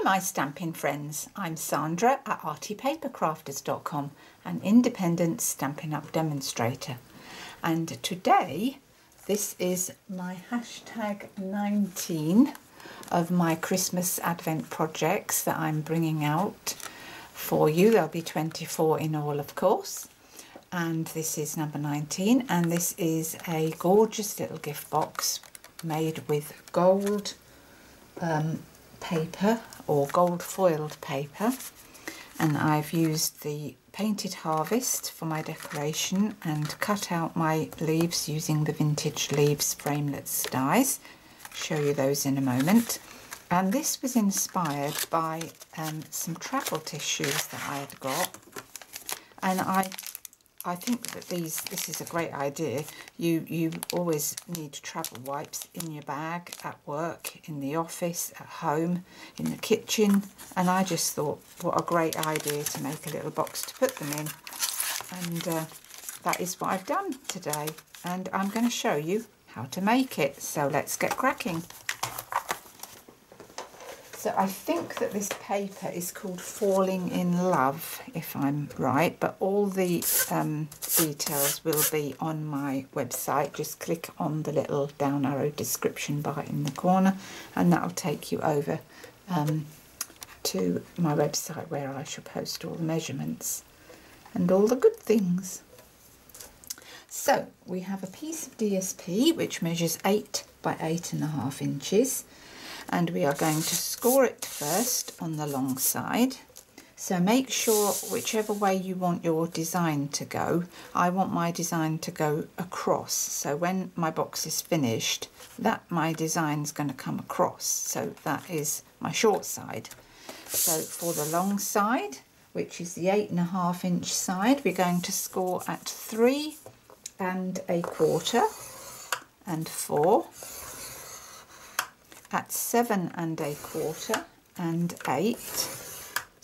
my Stampin' friends, I'm Sandra at artypapercrafters.com, an independent Stampin' Up demonstrator, and today this is my hashtag 19 of my Christmas Advent projects that I'm bringing out for you. There'll be 24 in all, of course, and this is number 19, and this is a gorgeous little gift box made with gold paper or gold foiled paper, and I've used the painted harvest for my decoration and cut out my leaves using the vintage leaves framelits dies. Show you those in a moment. And this was inspired by some travel tissues that I had got, and I think that this is a great idea. You always need travel wipes in your bag, at work, in the office, at home, in the kitchen, and I just thought what a great idea to make a little box to put them in, and that is what I've done today, and I'm going to show you how to make it. So let's get cracking. So I think that this paper is called Falling in Love, if I'm right, but all the details will be on my website. Just click on the little down arrow description bar in the corner, and that'll take you over to my website where I shall post all the measurements and all the good things. So we have a piece of DSP which measures 8 by 8.5 inches. And we are going to score it first on the long side. So make sure whichever way you want your design to go, I want my design to go across. So when my box is finished, my design is going to come across. So that is my short side. So for the long side, which is the 8.5 inch side, we're going to score at 3 1/4 and 4. At 7 1/4 and 8.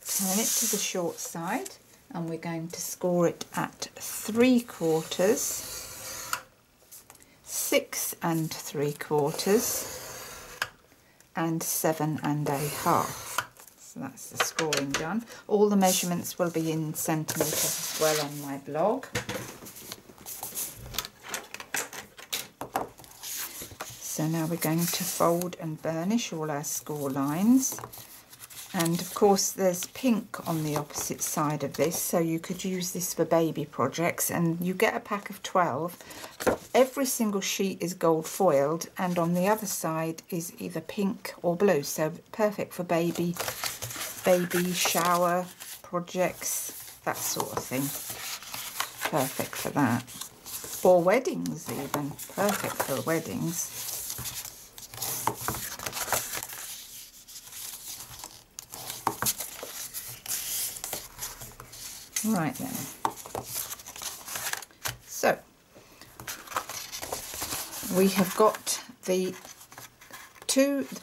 Turn it to the short side, and we're going to score it at 3/4, 6 3/4 and 7 1/2. So that's the scoring done. All the measurements will be in centimetres as well on my blog. So now we're going to fold and burnish all our score lines, and of course there's pink on the opposite side of this, so you could use this for baby projects, and you get a pack of 12. Every single sheet is gold foiled, and on the other side is either pink or blue, so perfect for baby shower projects, that sort of thing. Perfect for that, or weddings even, perfect for weddings. Right then, so we have got the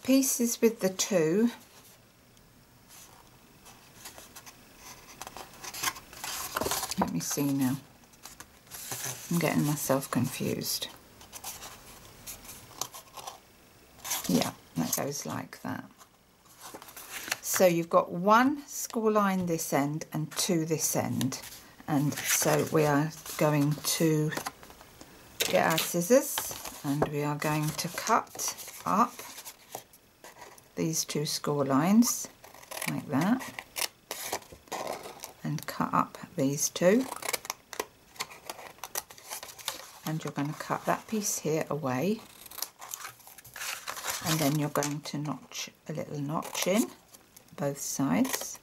pieces with the 2. Let me see now, I'm getting myself confused. Yeah, that goes like that. So you've got 1 score line this end and 2 this end, and so we are going to get our scissors and we are going to cut up these 2 score lines like that, and cut up these 2, and you're going to cut that piece here away, and then you're going to notch a little notch in both sides,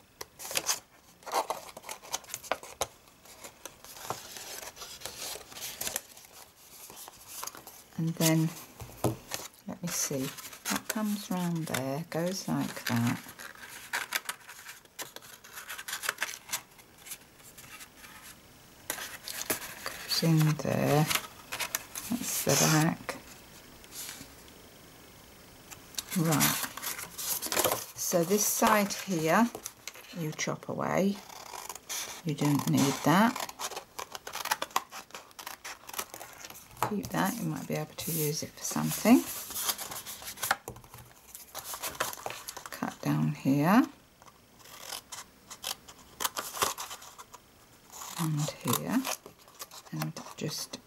and then let me see, that comes round there, goes like that, goes in there, that's the back. Right, so this side here you chop away, you don't need that. Keep that, you might be able to use it for something. Cut down here and here, and just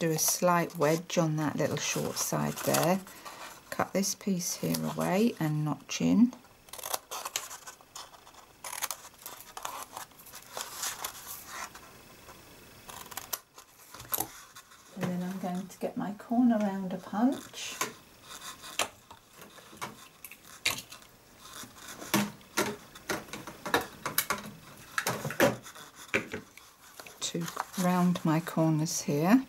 do a slight wedge on that little short side there. Cut this piece here away and notch in. And then I'm going to get my corner rounder punch. To round my corners here.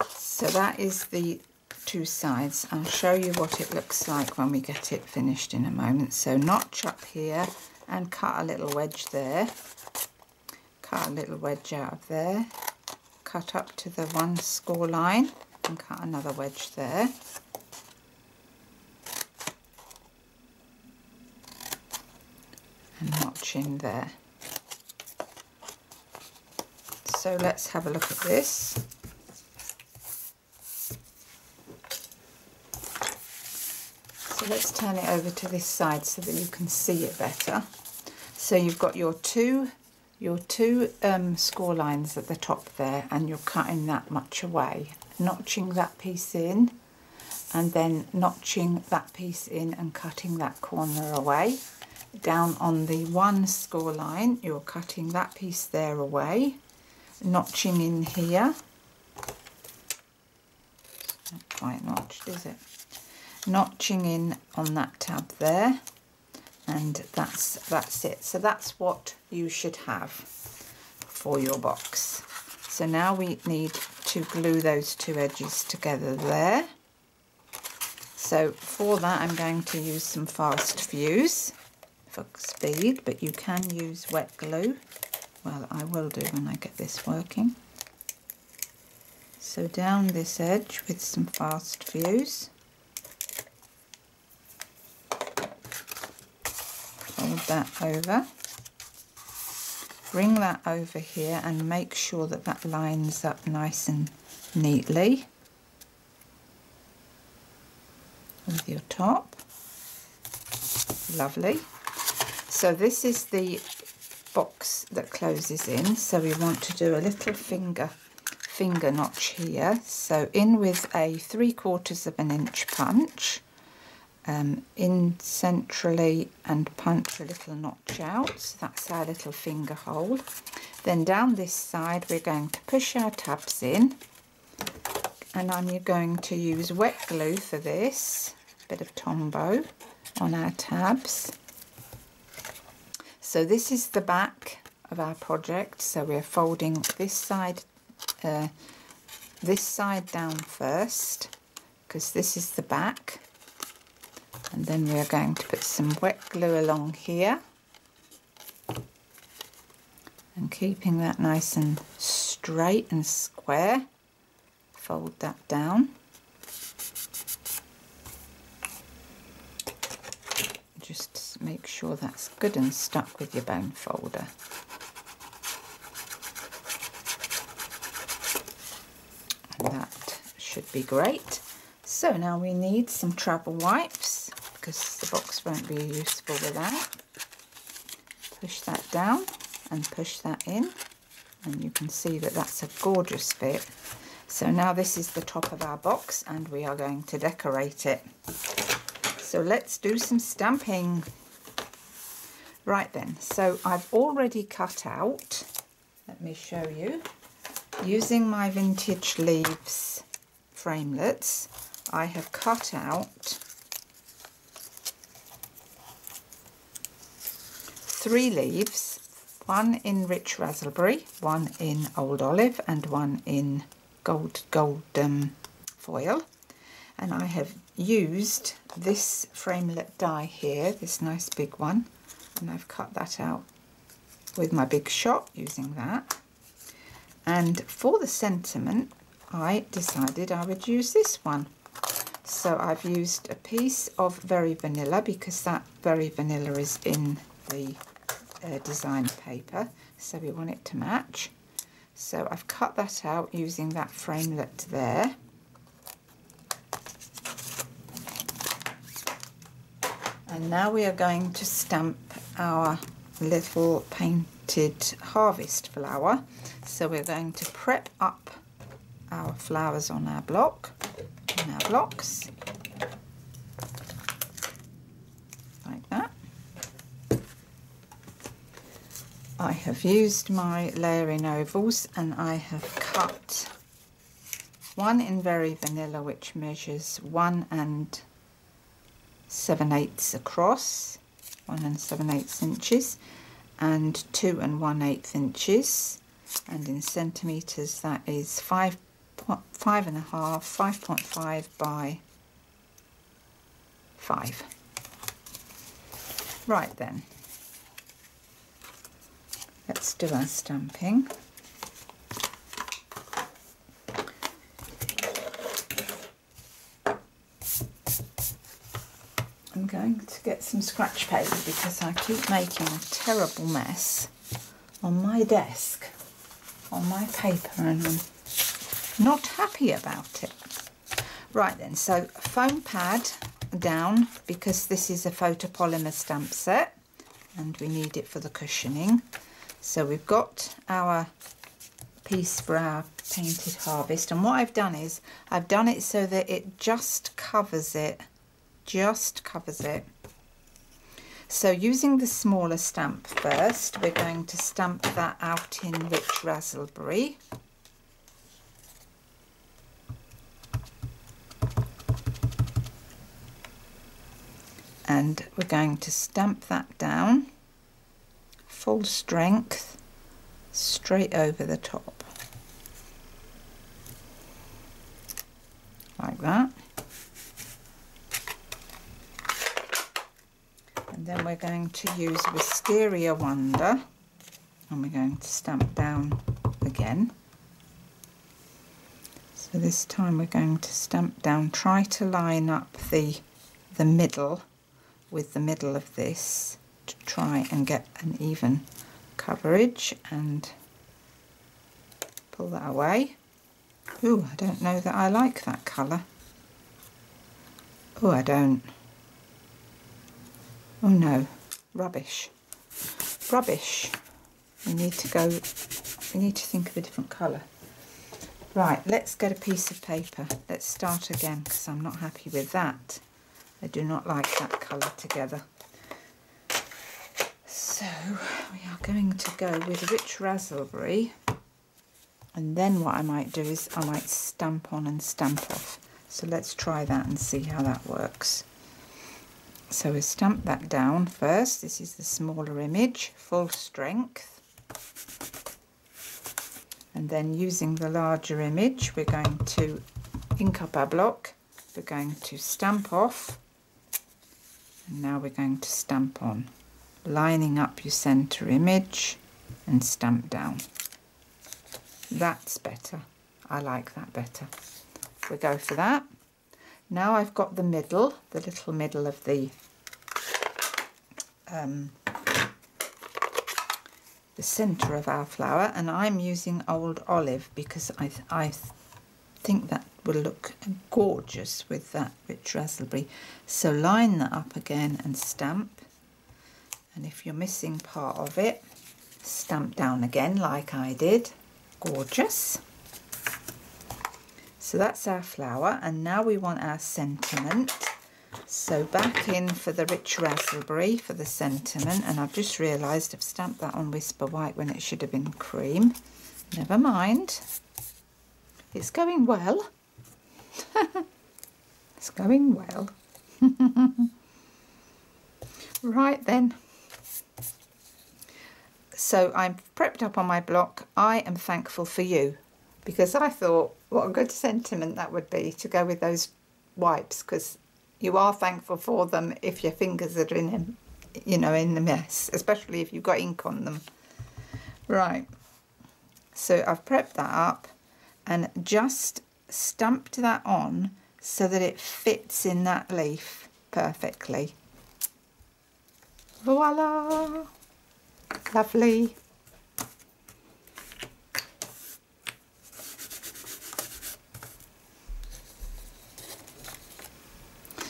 So that is the two sides. I'll show you what it looks like when we get it finished in a moment. So notch up here and cut a little wedge there. Cut a little wedge out of there. Cut up to the one score line and cut another wedge there. And notch in there. So let's have a look at this. So let's turn it over to this side so that you can see it better. So you've got your two score lines at the top there, and you're cutting that much away, notching that piece in, and then notching that piece in and cutting that corner away. Down on the one score line, you're cutting that piece there away, notching in here. It's not quite notched, is it? Notching in on that tab there, and that's it. So that's what you should have for your box. So now we need to glue those two edges together there. So for that I'm going to use some fast fuse for speed, but you can use wet glue. Well, I will do when I get this working. So down this edge with some fast fuse. Fold that over, bring that over here and make sure that that lines up nice and neatly with your top. Lovely. So this is the box that closes in, so we want to do a little finger notch here. So in with a 3/4 inch punch. In centrally and punch a little notch out, so that's our little finger hole. Then down this side we're going to push our tabs in, and I'm going to use wet glue for this, a bit of Tombow on our tabs. So this is the back of our project, so we're folding this side down first, because this is the back. And then we are going to put some wet glue along here, and keeping that nice and straight and square, fold that down. Just make sure that's good and stuck with your bone folder. And that should be great. So now we need some travel wipes, because the box won't be useful without. Push that down and push that in, and you can see that that's a gorgeous fit. So now this is the top of our box and we are going to decorate it. So let's do some stamping. Right then, so I've already cut out, let me show you, using my Vintage Leaves framelits, I have cut out 3 leaves, one in rich raspberry, one in old olive, and one in gold foil. And I have used this framelit die here, this nice big one, and I've cut that out with my big shot using that. And for the sentiment, I decided I would use this one. So I've used a piece of Very Vanilla, because that Very Vanilla is in the design paper, so we want it to match. So I've cut that out using that framelit there. And now we are going to stamp our little painted harvest flower. So we're going to prep up our flowers on our block, on our blocks, like that. I have used my layering ovals and I have cut one in Very Vanilla, which measures 1 7/8 across, 1 7/8 inches, and 2 1/8 inches, and in centimetres that is 5.5 by 5. Right then, let's do our stamping. I'm going to get some scratch paper because I keep making a terrible mess on my desk, on my paper, and I'm not happy about it. Right then, so foam pad down because this is a photopolymer stamp set and we need it for the cushioning. So we've got our piece for our painted harvest, and what I've done is I've done it so that it just covers it. So using the smaller stamp first, we're going to stamp that out in Rich Raspberry. And we're going to stamp that down full strength straight over the top, like that. And then we're going to use Wisteria Wonder and we're going to stamp down again. So this time we're going to stamp down, try to line up the middle with the middle of this to try and get an even coverage, and pull that away. Ooh, I don't know that I like that colour. Oh, I don't. Oh no, rubbish. Rubbish. We need to think of a different colour. Right, let's get a piece of paper. Let's start again because I'm not happy with that. I do not like that colour together. So we are going to go with Rich Raspberry, and then what I might do is I might stamp on and stamp off. So let's try that and see how that works. So we stamp that down first. This is the smaller image, full strength. And then using the larger image, we're going to ink up our block. We're going to stamp off. And now we're going to stamp on, lining up your centre image and stamp down. That's better. I like that better. We go for that. Now I've got the middle, the little middle of the centre of our flower, and I'm using Old Olive because I think that will look gorgeous with that Rich Raspberry. So line that up again and stamp, and if you're missing part of it, stamp down again like I did. Gorgeous. So that's our flower, and now we want our sentiment. So back in for the Rich Raspberry for the sentiment, and I've just realised I've stamped that on Whisper White when it should have been cream. Never mind. It's going well. It's going well. Right then. So I'm prepped up on my block. I am thankful for you, because I thought what a good sentiment that would be to go with those wipes, because you are thankful for them if your fingers are in, you know, in the mess, especially if you've got ink on them. Right, so I've prepped that up and just stamped that on so that it fits in that leaf perfectly. Voila! Lovely.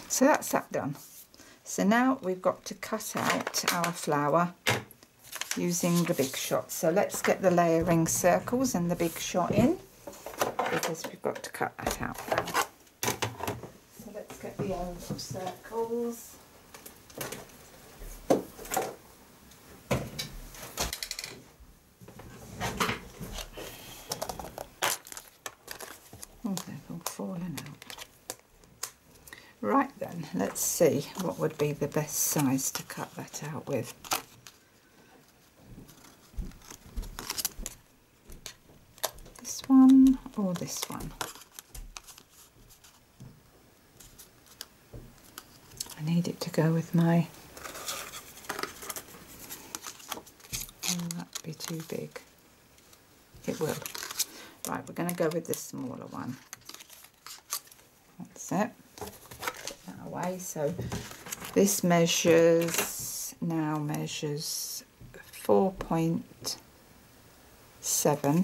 So that's that done. So now we've got to cut out our flower using the Big Shot. So let's get the layering circles and the Big Shot in, because we've got to cut that out now. So let's get the oval circles. Oh, they've all fallen out. Right then, let's see what would be the best size to cut that out with. This one or this one? I need it to go with my... Oh, that'd be too big. It will. Right, we're going to go with the smaller one. That's it. Away. So this measures 4.7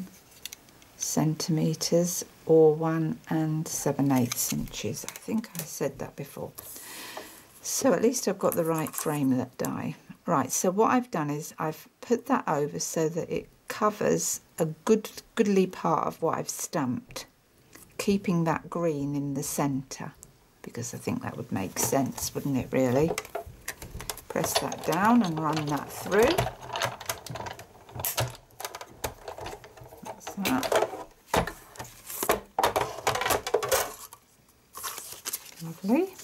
centimeters or 1 7/8 inches. I think I said that before. So at least I've got the right framelit die. Right, so what I've done is I've put that over so that it covers a goodly part of what I've stamped, keeping that green in the centre, because I think that would make sense, wouldn't it, really? Press that down and run that through. That's that. Lovely.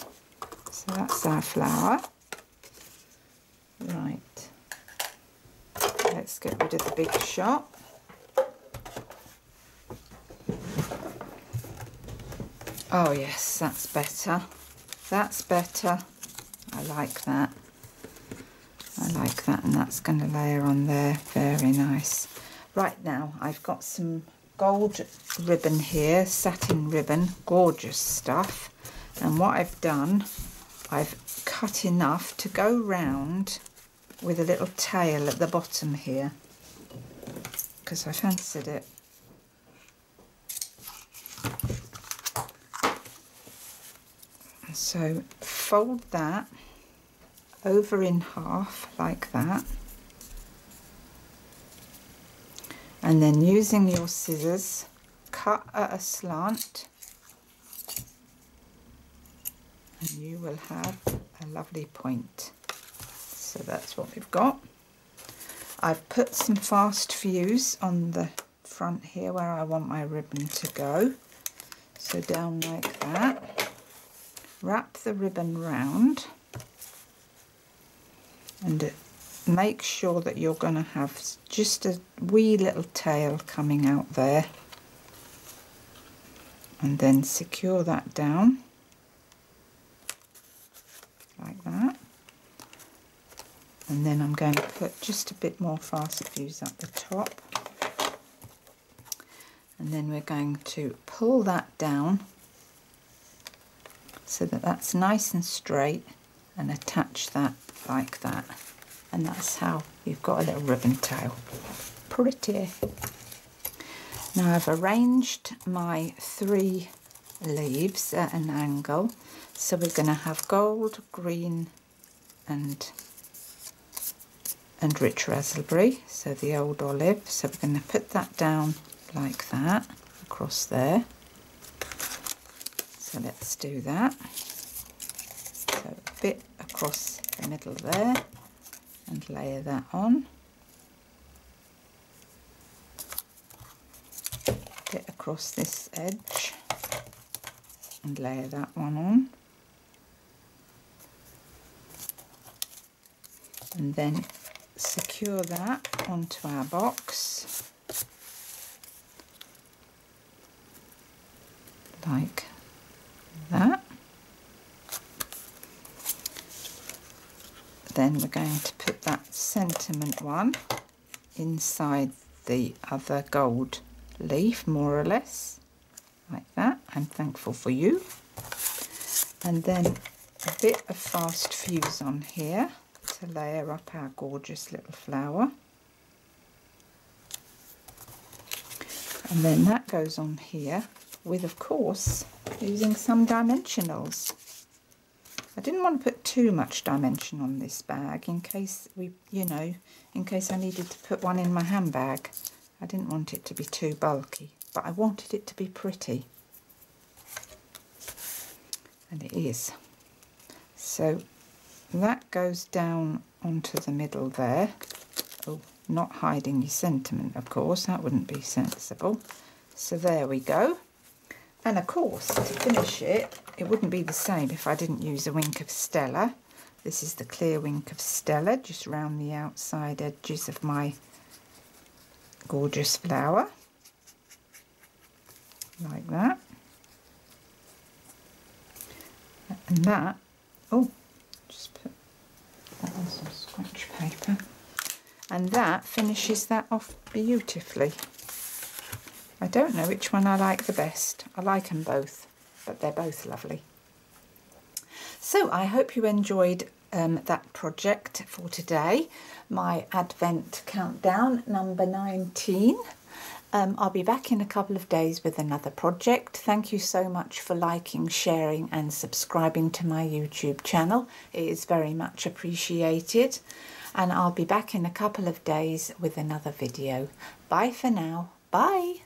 So that's our flower. Right. Let's get rid of the Big Shot. Oh yes, that's better. That's better. I like that. I like that, and that's going to layer on there. Very nice. Right, now I've got some gold ribbon here, satin ribbon, gorgeous stuff. And what I've done, I've cut enough to go round with a little tail at the bottom here, because I fancied it. So fold that over in half like that, and then using your scissors cut at a slant, and you will have a lovely point. So that's what we've got. I've put some fast fuse on the front here where I want my ribbon to go. So down like that. Wrap the ribbon round and make sure that you're going to have just a wee little tail coming out there, and then secure that down like that. And then I'm going to put just a bit more fast fuse up the top, and then we're going to pull that down so that that's nice and straight, and attach that like that. And that's how you've got a little ribbon tail. Pretty. Now I've arranged my 3 leaves at an angle. So we're going to have gold, green and rich raspberry, so the old olive. So we're going to put that down like that across there. So let's do that. So a bit across the middle there, and layer that on. A bit across this edge, and layer that one on. And then secure that onto our box like that. Then we're going to put that sentiment one inside the other gold leaf, more or less, like that. I'm thankful for you. And then a bit of fast fuse on here to layer up our gorgeous little flower. And then that goes on here with, of course, using some dimensionals. I didn't want to put too much dimension on this bag in case in case I needed to put one in my handbag. I didn't want it to be too bulky, but I wanted it to be pretty. And it is. So that goes down onto the middle there. Oh, not hiding your sentiment, of course, that wouldn't be sensible. So there we go. And of course, to finish it, it wouldn't be the same if I didn't use a wink of Stella. This is the clear wink of Stella, just round the outside edges of my gorgeous flower. Like that. And that, oh, just put that on some scratch paper. And that finishes that off beautifully. I don't know which one I like the best. I like them both, but they're both lovely. So I hope you enjoyed that project for today. My Advent countdown number 19. I'll be back in a couple of days with another project. Thank you so much for liking, sharing and subscribing to my YouTube channel. It is very much appreciated. And I'll be back in a couple of days with another video. Bye for now. Bye.